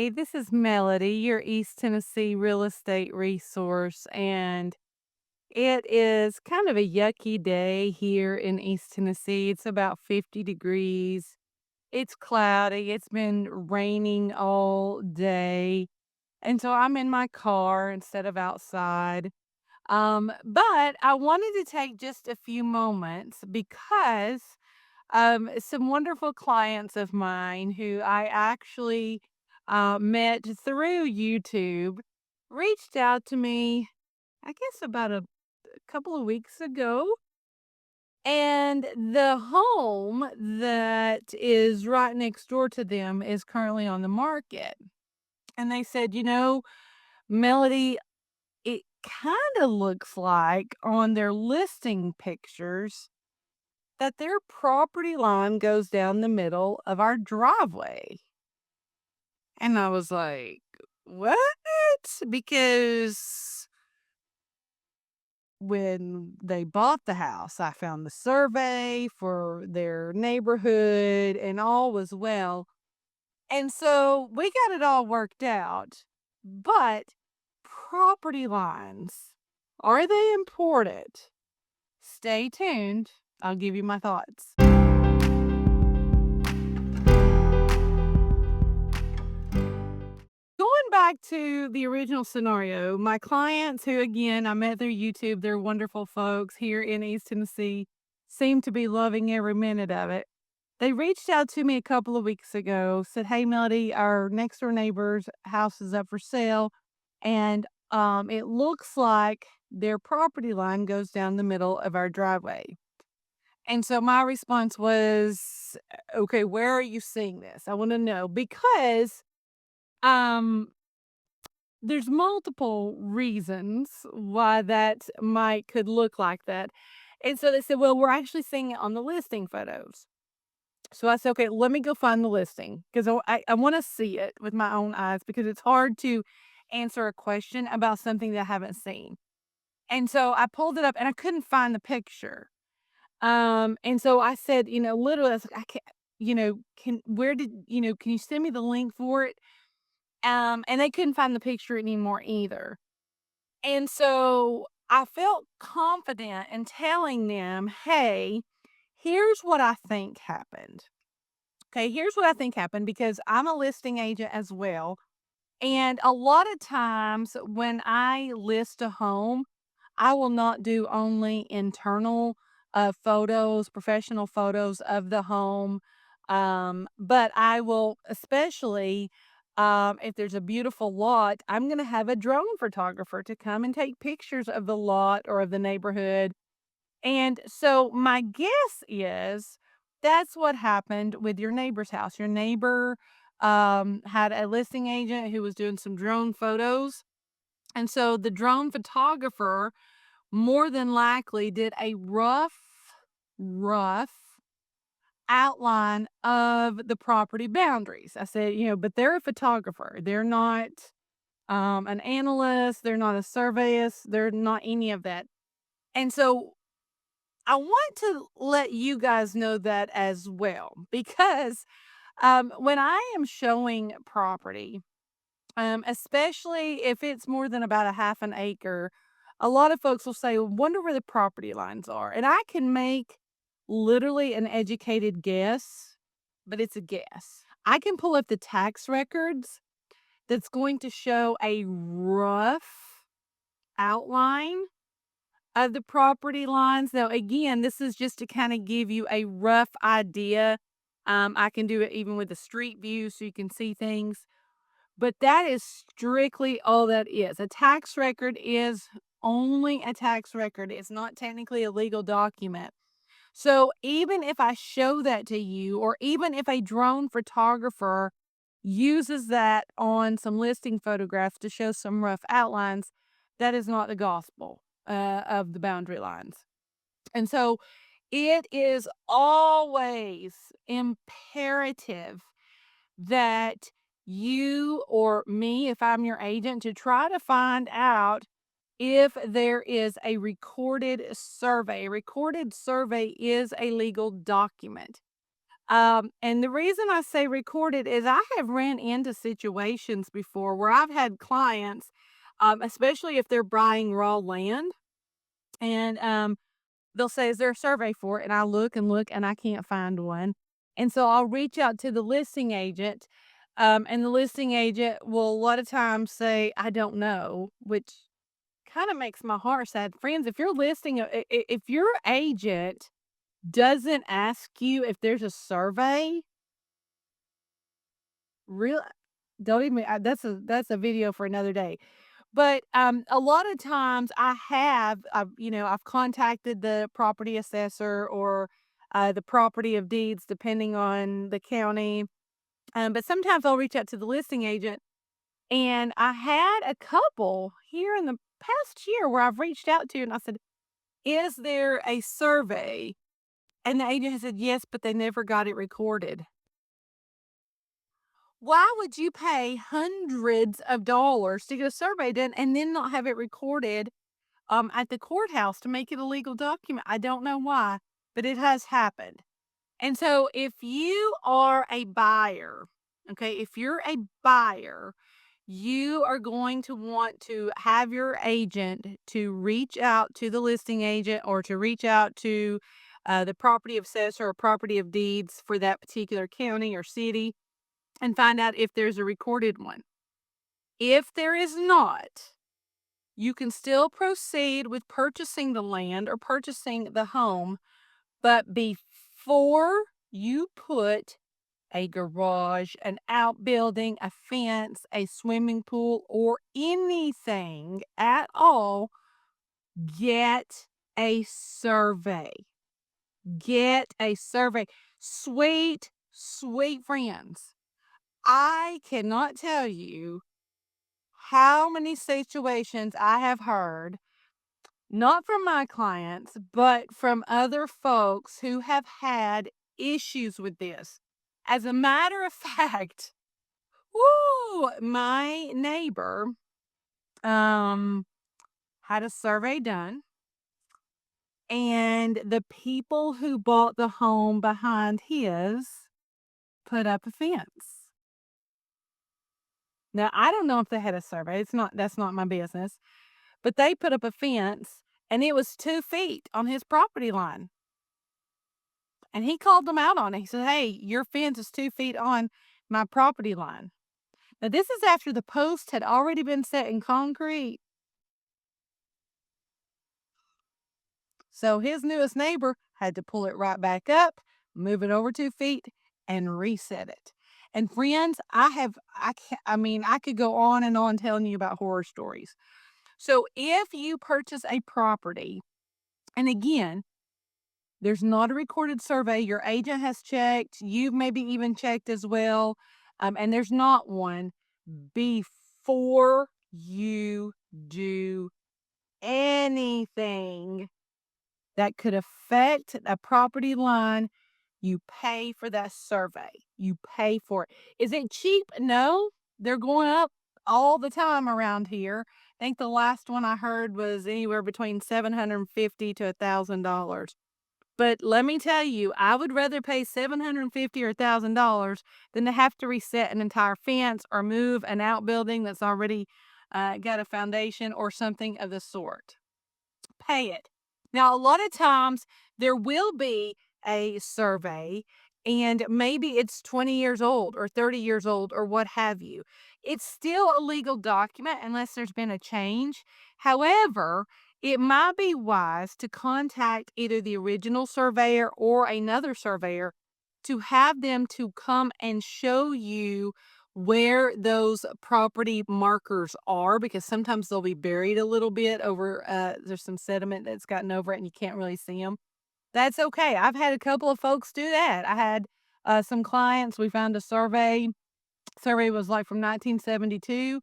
Hey, this is Melody, your East Tennessee real estate resource, and it is kind of a yucky day here in East Tennessee. It's about 50 degrees. It's cloudy. It's been raining all day. And so I'm in my car instead of outside. But I wanted to take just a few moments because some wonderful clients of mine who I actually met through YouTube reached out to me, I guess, about a couple of weeks ago. And the home that is right next door to them is currently on the market. And they said, Melody, it kind of looks like on their listing pictures that their property line goes down the middle of our driveway. And I was like, "What?" Because when they bought the house, I found the survey for their neighborhood and all was well. And so we got it all worked out. But property lines, are they important? Stay tuned. I'll give you my thoughts. Going back to the original scenario, my clients who, again, I met through YouTube, they're wonderful folks here in East Tennessee, seem to be loving every minute of it. They reached out to me a couple of weeks ago, said, "Hey, Melody, our next door neighbor's house is up for sale, and it looks like their property line goes down the middle of our driveway." And so my response was, "Okay, where are you seeing this? I want to know because um there's multiple reasons why that might could look like that." And so they said, "Well, we're actually seeing it on the listing photos." So I said, "Okay, let me go find the listing because I want to see it with my own eyes because it's hard to answer a question about something that I haven't seen." And so I pulled it up and I couldn't find the picture. And so I said, literally, I was like, "I can't, can you send me the link for it?" And they couldn't find the picture anymore either. And so I felt confident in telling them, "Hey, here's what I think happened." Okay, here's what I think happened because I'm a listing agent as well. And a lot of times when I list a home, I will not do only internal photos, professional photos of the home. But I will, especially if there's a beautiful lot, I'm going to have a drone photographer to come and take pictures of the lot or of the neighborhood. And so my guess is that's what happened with your neighbor's house. Your neighbor had a listing agent who was doing some drone photos. And so the drone photographer more than likely did a rough outline of the property boundaries. I said, but they're a photographer. They're not an analyst. They're not a surveyor. They're not any of that. And so I want to let you guys know that as well, because when I am showing property, especially if it's more than about a half an acre, a lot of folks will say, "Well, wonder where the property lines are." And I can make literally an educated guess, but it's a guess. I can pull up the tax records that's going to show a rough outline of the property lines. Now, again, this is just to kind of give you a rough idea. I can do it even with a street view so you can see things. But that is strictly all that is. A tax record is only a tax record. It's not technically a legal document. So even if I show that to you, or even if a drone photographer uses that on some listing photographs to show some rough outlines, that is not the gospel of the boundary lines. And so it is always imperative that you or me, if I'm your agent, to try to find out if there is a recorded survey. A recorded survey is a legal document. And the reason I say recorded is I have ran into situations before where I've had clients, especially if they're buying raw land, and they'll say, "Is there a survey for it?" And I look and I can't find one. And so I'll reach out to the listing agent, and the listing agent will a lot of times say, "I don't know," which kind of makes my heart sad. Friends, if you're listing, if your agent doesn't ask you if there's a survey, real don't even that's a video for another day. But a lot of times I've contacted the property assessor or the property of deeds, depending on the county. But sometimes I'll reach out to the listing agent, and I had a couple here in the past year where I've reached out to, and I said, "Is there a survey?" And the agent has said, "Yes," but they never got it recorded. Why would you pay hundreds of dollars to get a survey done and then not have it recorded, at the courthouse to make it a legal document? I don't know why, but it has happened. And so if you are a buyer, okay, if you're a buyer, you are going to want to have your agent to reach out to the listing agent or to reach out to the property assessor or property of deeds for that particular county or city and find out if there's a recorded one. If there is not, you can still proceed with purchasing the land or purchasing the home, but before you put a garage, an outbuilding, a fence, a swimming pool, or anything at all, get a survey. Get a survey. Sweet, sweet friends. I cannot tell you how many situations I have heard, not from my clients, but from other folks who have had issues with this. As a matter of fact, woo, my neighbor um had a survey done, and the people who bought the home behind his put up a fence. Now, I don't know if they had a survey. That's not my business. But they put up a fence, and it was 2 feet on his property line, and he called them out on it. He said, "Hey, your fence is 2 feet on my property line." Now, this is after the post had already been set in concrete. So his newest neighbor had to pull it right back up, move it over 2 feet, and reset it. And friends, I could go on and on telling you about horror stories. So if you purchase a property, and again, there's not a recorded survey. Your agent has checked. You've maybe even checked as well. And there's not one. Before you do anything that could affect a property line, you pay for that survey. You pay for it. Is it cheap? No. They're going up all the time around here. I think the last one I heard was anywhere between $750 to $1,000. But let me tell you, I would rather pay $750 or $1,000 than to have to reset an entire fence or move an outbuilding that's already got a foundation or something of the sort. Pay it. Now, a lot of times there will be a survey, and maybe it's 20 years old or 30 years old or what have you. It's still a legal document unless there's been a change. However, it might be wise to contact either the original surveyor or another surveyor to have them to come and show you where those property markers are, because sometimes they'll be buried a little bit over there's some sediment that's gotten over it and you can't really see them. That's okay. I've had a couple of folks do that. I had some clients, we found a survey was like from 1972,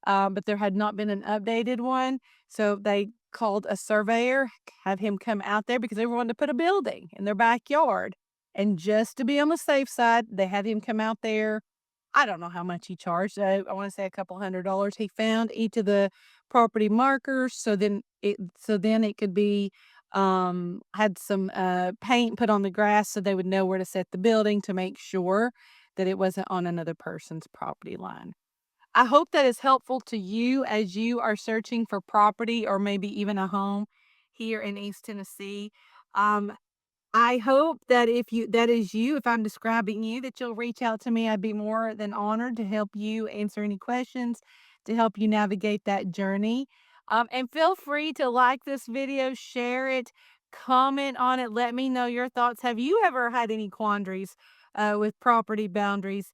but there had not been an updated one. So they called a surveyor, have him come out there because they wanted to put a building in their backyard. And just to be on the safe side, they had him come out there. I don't know how much he charged. I want to say a couple $100. He found each of the property markers, so then it could be had some paint put on the grass so they would know where to set the building to make sure that it wasn't on another person's property line. I hope that is helpful to you as you are searching for property or maybe even a home here in East Tennessee. Um, I hope that if I'm describing you, that you'll reach out to me. I'd be more than honored to help you answer any questions, to help you navigate that journey. And feel free to like this video, share it, comment on it, let me know your thoughts. Have you ever had any quandaries with property boundaries?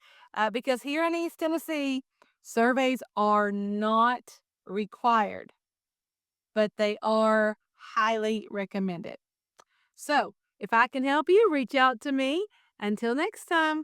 Because here in East Tennessee, surveys are not required, but they are highly recommended. So, if I can help you, reach out to me. Until next time.